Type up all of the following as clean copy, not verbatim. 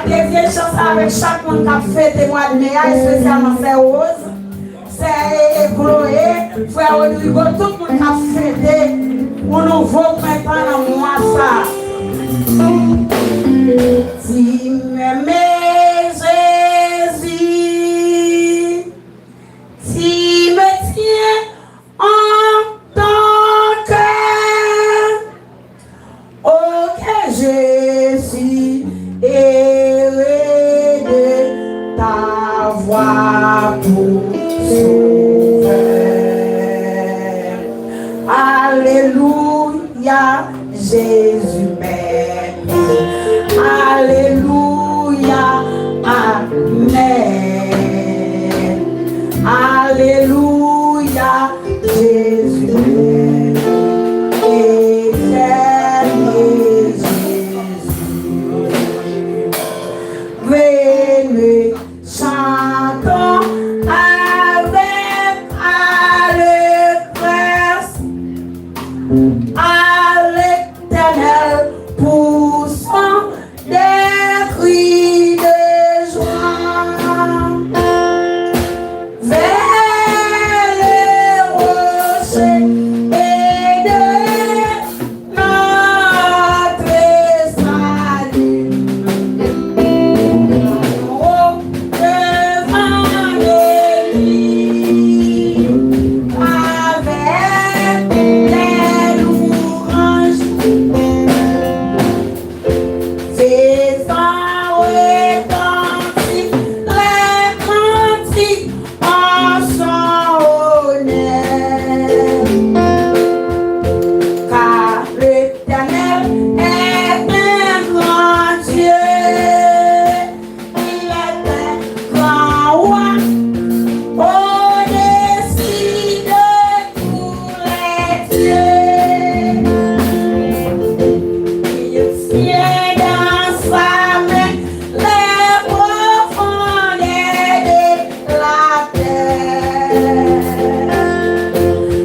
dévier chance avec chaque monde qui a fêté mois de mai, spécialement c'est Rose, c'est Chloé, frère Rodrigo, tout le monde qui a fêté mon nouveau printemps dans le mois ça. Si m'aimais Jésus, si me tiens en ton cœur, oh que je suis heureux de t'avoir pour sauveur. Alléluia, Jésus m'aime. Alléluia, Amen. Alléluia, Jésus m'aime. Éternel Jésus. Venez, chantons avec allégresse à l'Éternel, poussons des cris de joie vers les rochers et de notre salut. Oh, devant l'église avec les louanges, faisant retentir les cantiques en son honneur. Car l'Éternel est un grand Dieu, il est un grand roi, au-dessus de tous les dieux. Il tient dans sa main les profondeurs de la terre.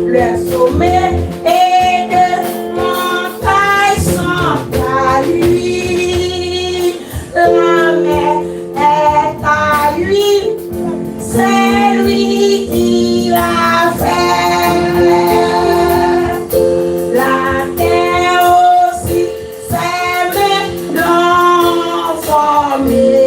Le sommet et de montagne sont à lui. La mer est à lui. C'est lui qui l'a fait. La terre aussi, ses mains l'ont formé.